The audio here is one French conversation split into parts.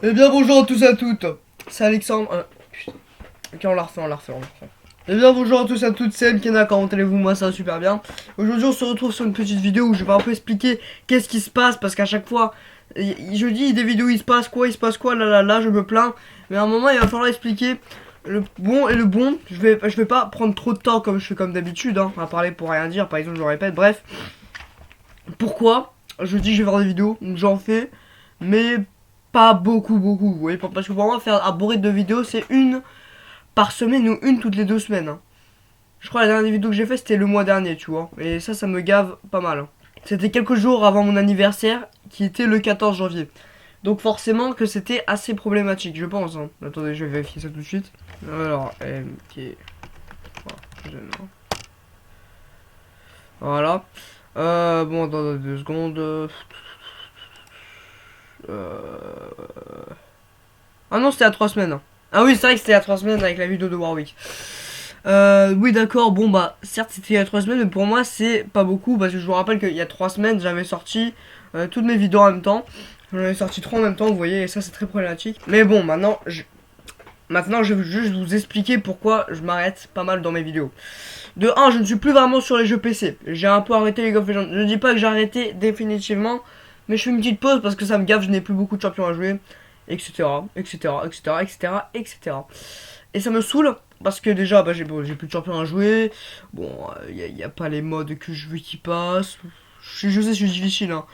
Eh bien bonjour à tous et à toutes, c'est Alexandre. Putain. Ok, on la refait. Eh bien bonjour à tous et à toutes, c'est Mkena, comment allez-vous? Moi ça va super bien. Aujourd'hui on se retrouve sur une petite vidéo où je vais un peu expliquer qu'est-ce qui se passe, parce qu'à chaque fois, je dis des vidéos il se passe quoi, là, je me plains. Mais à un moment il va falloir expliquer le bon et le bon. Je vais pas prendre trop de temps comme je fais comme d'habitude, hein, à parler pour rien dire, par exemple je le répète, bref. Pourquoi je dis que je vais faire des vidéos, j'en fais, mais pas beaucoup, vous voyez, parce que pour moi, faire un bourré de vidéos, c'est une par semaine ou une toutes les 2 semaines, hein. Je crois que la dernière vidéo que j'ai fait, c'était le mois dernier, tu vois, et ça me gave pas mal, hein. C'était quelques jours avant mon anniversaire, qui était le 14 janvier. Donc forcément que c'était assez problématique, je pense, hein. Attendez, je vais vérifier ça tout de suite. Alors, MK... Voilà. Bon, dans 2 secondes. Ah non, c'était à 3 semaines. Ah oui, c'est vrai que c'était à 3 semaines avec la vidéo de Warwick. Oui, d'accord, bon bah, certes c'était il y a 3 semaines, mais pour moi c'est pas beaucoup, parce que je vous rappelle qu'il y a 3 semaines j'avais sorti toutes mes vidéos en même temps. J'en avais sorti 3 en même temps, vous voyez, et ça c'est très problématique. Mais bon, maintenant je vais juste vous expliquer pourquoi je m'arrête pas mal dans mes vidéos. De 1, je ne suis plus vraiment sur les jeux PC. J'ai un peu arrêté League of Legends. Je dis pas que j'ai arrêté définitivement, mais je fais une petite pause parce que ça me gaffe, je n'ai plus beaucoup de champions à jouer, etc. Et ça me saoule parce que déjà, bah, j'ai plus de champions à jouer. Bon, y a pas les modes que je veux qui passent. Je sais, je suis difficile, hein.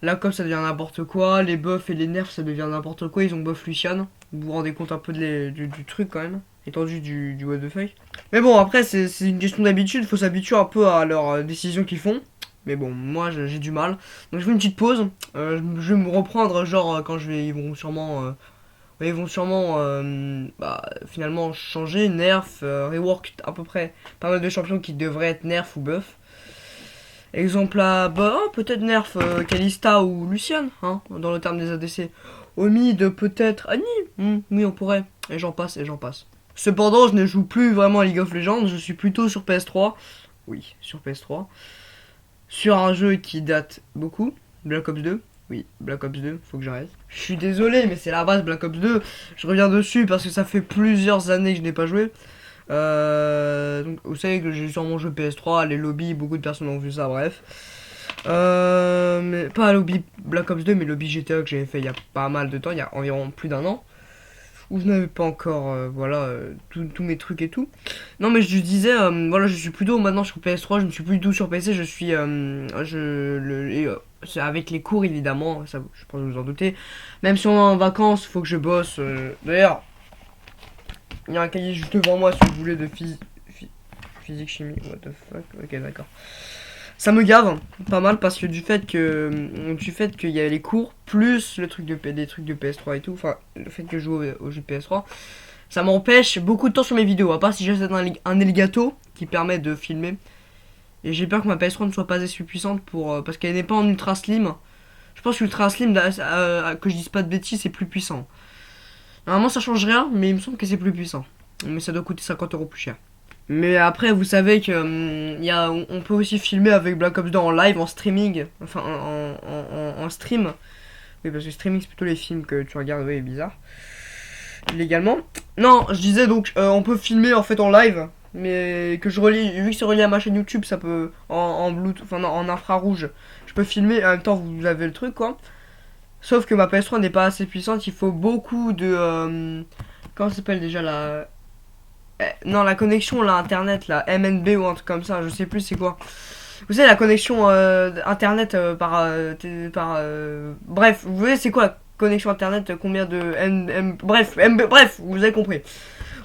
Là, comme ça devient n'importe quoi, les buffs et les nerfs, ça devient n'importe quoi. Ils ont buff Lucian. Vous vous rendez compte un peu du truc quand même. Étendu du what the fuck. Mais bon, après, c'est une question d'habitude. Faut s'habituer un peu à leurs décisions qu'ils font. Mais bon, moi j'ai du mal. Donc je fais une petite pause. Je vais me reprendre, genre, quand ils vont sûrement. Ils vont sûrement bah, finalement changer, nerf, rework à peu près pas mal de champions qui devraient être nerf ou buff. Exemple à bah, peut-être nerf Kalista ou Lucian, hein, dans le terme des ADC. Omid peut-être Annie, oui on pourrait, et j'en passe. Cependant, je ne joue plus vraiment à League of Legends, je suis plutôt sur PS3. Oui, sur PS3. Sur un jeu qui date beaucoup, Black Ops 2. Oui, Black Ops 2, faut que j'arrête. Je suis désolé, mais c'est la base Black Ops 2. Je reviens dessus parce que ça fait plusieurs années que je n'ai pas joué. Donc, vous savez que j'ai sur mon jeu PS3, les lobbies, beaucoup de personnes ont vu ça, bref. Mais pas lobby Black Ops 2, mais lobby GTA que j'avais fait il y a pas mal de temps, il y a environ plus d'1 an. Où je n'avais pas encore, voilà, tous mes trucs et tout. Non, mais je disais, voilà, je suis plutôt maintenant sur PS3, je ne suis plus du tout sur PC, je suis, c'est avec les cours évidemment, ça, je pense que vous en doutez. Même si on est en vacances, faut que je bosse. D'ailleurs, il y a un cahier juste devant moi si vous voulez de physique, chimie, what the fuck, ok d'accord. Ça me gave pas mal parce que du fait qu'il y a les cours plus le truc des trucs de PS3 et tout, enfin le fait que je joue au jeu de PS3, ça m'empêche beaucoup de temps sur mes vidéos, à part si j'achète un Elgato qui permet de filmer. Et j'ai peur que ma PS3 ne soit pas assez puissante pour parce qu'elle n'est pas en ultra slim. Je pense que ultra slim, que je dise pas de bêtises, c'est plus puissant. Normalement ça change rien, mais il me semble que c'est plus puissant. Mais ça doit coûter 50 € plus cher. Mais après, vous savez que on peut aussi filmer avec Black Ops 2 en live, en streaming, enfin en stream. Oui, parce que streaming c'est plutôt les films que tu regardes, oui, bizarre. Légalement. Non, je disais donc, on peut filmer en fait en live, mais que je relie, vu que c'est relié à ma chaîne YouTube, ça peut en Bluetooth, enfin non, en infrarouge. Je peux filmer en même temps vous avez le truc quoi. Sauf que ma PS3 n'est pas assez puissante, il faut beaucoup de comment ça s'appelle déjà la non, la connexion, là, internet, là, MNB ou un truc comme ça, je sais plus c'est quoi. Vous savez, la connexion internet bref, vous voyez, c'est quoi la connexion internet, combien de bref, vous avez compris.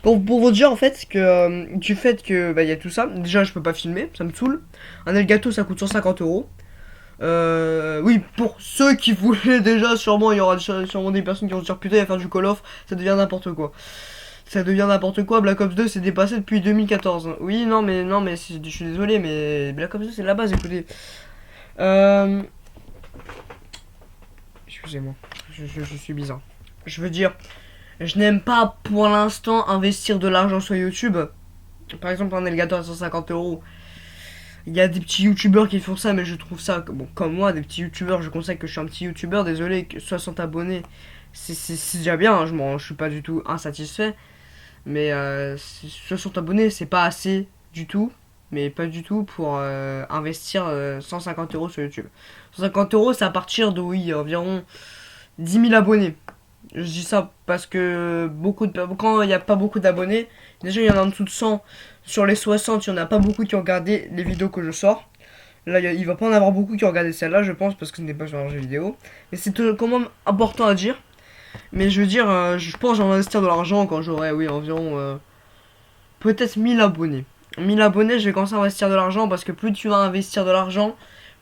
Bon, pour vous dire, en fait, que du fait que, bah, il y a tout ça, déjà, je peux pas filmer, ça me saoule. Un Elgato, ça coûte 150 €. Oui, pour ceux qui voulaient déjà, sûrement, il y aura sûrement des personnes qui vont se dire putain, à faire du Call of, ça devient n'importe quoi. Ça devient n'importe quoi. Black Ops 2 s'est dépassé depuis 2014. Oui, non, mais je suis désolé, mais Black Ops 2 c'est la base, écoutez. Excusez-moi, je suis bizarre. Je veux dire, je n'aime pas pour l'instant investir de l'argent sur YouTube. Par exemple, un Elgato à 150 €. Il y a des petits youtubeurs qui font ça, mais je trouve ça, bon, comme moi, des petits youtubeurs, je conseille que je suis un petit youtubeur, désolé, que 60 abonnés, c'est déjà bien, hein, je suis pas du tout insatisfait. Mais 60 abonnés, c'est pas assez du tout, mais pas du tout pour investir 150 euros sur YouTube. 150 euros, c'est à partir de, oui, environ 10 000 abonnés. Je dis ça parce que quand il n'y a pas beaucoup d'abonnés, déjà il y en a en dessous de 100. Sur les 60, il n'y en a pas beaucoup qui ont regardé les vidéos que je sors. Là, il va pas en avoir beaucoup qui ont regardé celle-là, je pense, parce que ce n'est pas sur un jeu vidéo. Mais c'est quand même important à dire. Mais je veux dire, je pense que j'en investir de l'argent quand j'aurai, oui, environ peut-être 1000 abonnés. 1000 abonnés, je vais commencer à investir de l'argent parce que plus tu vas investir de l'argent,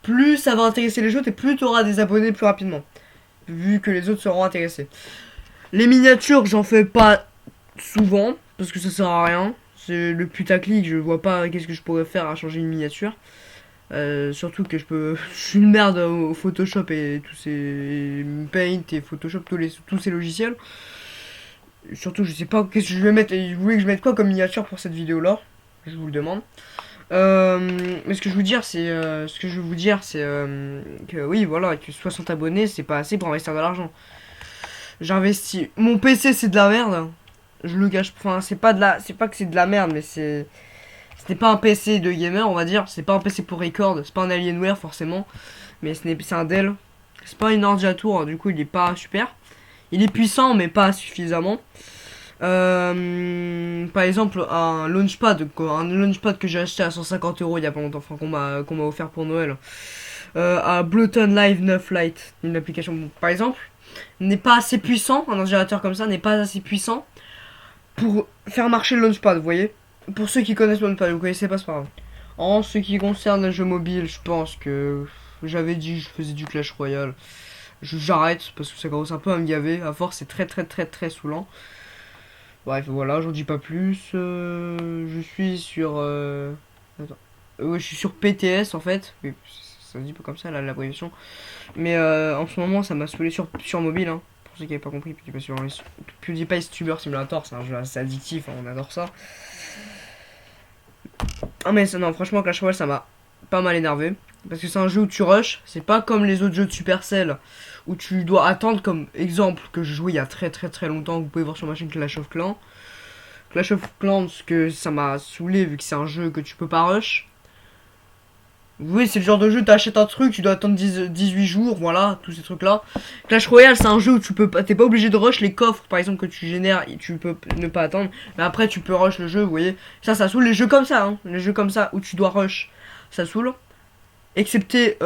plus ça va intéresser les autres et plus tu auras des abonnés plus rapidement. Vu que les autres seront intéressés. Les miniatures, j'en fais pas souvent parce que ça sert à rien. C'est le putaclic, je vois pas qu'est-ce que je pourrais faire à changer une miniature. Surtout que je suis une merde au Photoshop et tous ces Paint et Photoshop, tous ces logiciels. Surtout, je sais pas qu'est-ce que je vais mettre. Et vous voulez que je mette quoi comme miniature pour cette vidéo là? Je vous le demande. Mais ce que je veux dire, c'est que oui, voilà, que 60 abonnés, c'est pas assez pour investir de l'argent. J'investis. Mon PC, c'est de la merde. Je le gâche. Enfin, c'est pas que c'est de la merde, mais ce n'est pas un PC de gamer, on va dire. C'est pas un PC pour record. C'est pas un Alienware forcément, mais c'est un Dell. C'est pas une ordi à tour. Du coup, il est pas super. Il est puissant, mais pas suffisamment. Par exemple, un launchpad que j'ai acheté à 150 euros il y a pas longtemps, enfin qu'on m'a offert pour Noël. À Bluetooth Live 9 Lite, une application par exemple, n'est pas assez puissant. Un ordinateur comme ça n'est pas assez puissant pour faire marcher le launchpad, vous voyez. Pour ceux qui connaissent le launchpad, vous connaissez pas, c'est pas grave. En ce qui concerne les jeux mobiles, je pense que j'avais dit je faisais du Clash Royale. J'arrête parce que ça commence un peu à me gaver. À force, c'est très très très très saoulant. Bref, voilà, j'en dis pas plus. Je suis sur. Attends. Ouais, je suis sur PTS en fait. Oui, ça se dit pas comme ça, l'abréviation. Mais en ce moment, ça m'a saoulé sur mobile. Hein. Pour ceux qui n'avaient pas compris, PewDiePie Tuber Simulator, c'est un jeu assez addictif, hein, on adore ça. Ah, mais ça, non, franchement, Clash Royale, ça m'a pas mal énervé. Parce que c'est un jeu où tu rushes, c'est pas comme les autres jeux de Supercell où tu dois attendre, comme exemple que je jouais il y a très très très longtemps, vous pouvez voir sur ma chaîne Clash of Clans. Clash of Clans, que ça m'a saoulé vu que c'est un jeu que tu peux pas rush. Oui, c'est le genre de jeu, t'achètes un truc, tu dois attendre 18 jours, voilà, tous ces trucs là. Clash Royale, c'est un jeu où t'es pas obligé de rush les coffres par exemple que tu génères et tu peux ne pas attendre. Mais après, tu peux rush le jeu, vous voyez. Ça saoule les jeux comme ça, hein. Les jeux comme ça où tu dois rush, ça saoule. Excepté,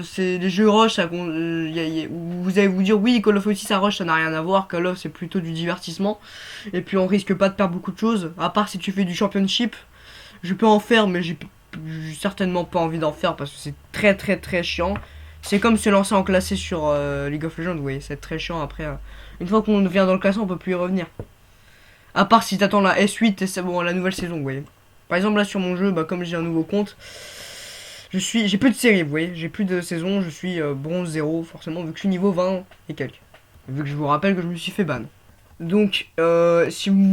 c'est les jeux rush, vous allez vous dire oui, Call of Duty ça rush, ça n'a rien à voir. Call of c'est plutôt du divertissement. Et puis on risque pas de perdre beaucoup de choses, à part si tu fais du championship. Je peux en faire, mais j'ai certainement pas envie d'en faire parce que c'est très très très chiant. C'est comme se lancer en classé sur League of Legends, vous voyez, c'est très chiant après. Une fois qu'on vient dans le classé, on peut plus y revenir. À part si t'attends la S8 et c'est bon, la nouvelle saison, vous voyez. Par exemple là sur mon jeu, comme j'ai un nouveau compte. J'ai plus de série, vous voyez, j'ai plus de saison, je suis bronze 0, forcément, vu que je suis niveau 20 et quelques. Vu que je vous rappelle que je me suis fait ban. Donc, si vous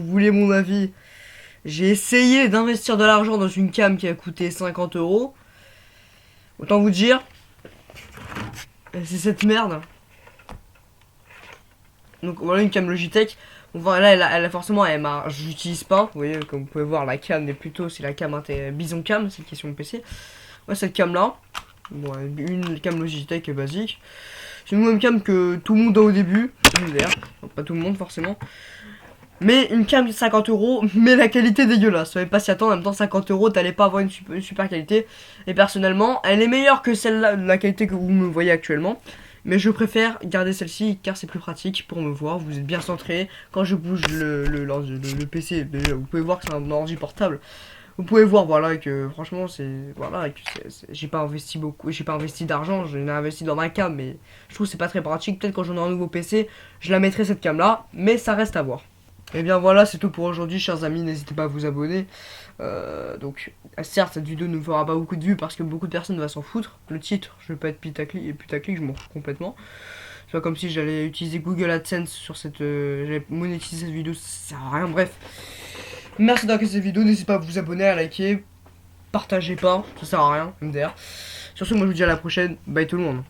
voulez mon avis, j'ai essayé d'investir de l'argent dans une cam qui a coûté 50 euros. Autant vous dire, c'est cette merde. Donc voilà une cam Logitech. Bon, voilà, elle a forcément, j'utilise pas. Vous voyez, comme vous pouvez voir, la cam est plutôt, c'est la cam Bison Cam, celle qui est sur mon PC. Ouais, cette cam là, bon, une cam Logitech basique. C'est une même cam que tout le monde a au début. D'ailleurs, pas tout le monde forcément. Mais une cam de 50 euros, mais la qualité dégueulasse. Fallait pas s'y attendre, en même temps 50 euros, t'allais pas avoir une super qualité. Et personnellement, elle est meilleure que celle-là, la qualité que vous me voyez actuellement. Mais je préfère garder celle-ci car c'est plus pratique pour me voir. Vous êtes bien centré. Quand je bouge le PC, vous pouvez voir que c'est un ordi portable. Vous pouvez voir, voilà, que franchement, j'ai pas investi beaucoup, j'ai pas investi d'argent, j'ai investi dans ma cam, mais je trouve que c'est pas très pratique. Peut-être quand j'en ai un nouveau PC, je la mettrai cette cam là, mais ça reste à voir. Et bien voilà, c'est tout pour aujourd'hui, chers amis. N'hésitez pas à vous abonner. Donc, certes, cette vidéo ne fera pas beaucoup de vues parce que beaucoup de personnes vont s'en foutre. Le titre, je vais pas être putaclic, je m'en fous complètement. C'est pas comme si j'allais utiliser Google AdSense sur j'allais monétiser cette vidéo, ça sert à rien. Bref, Merci d'avoir regardé cette vidéo. N'hésitez pas à vous abonner, à liker. Partagez pas, ça sert à rien, MDR. Sur ce, moi je vous dis à la prochaine. Bye tout le monde.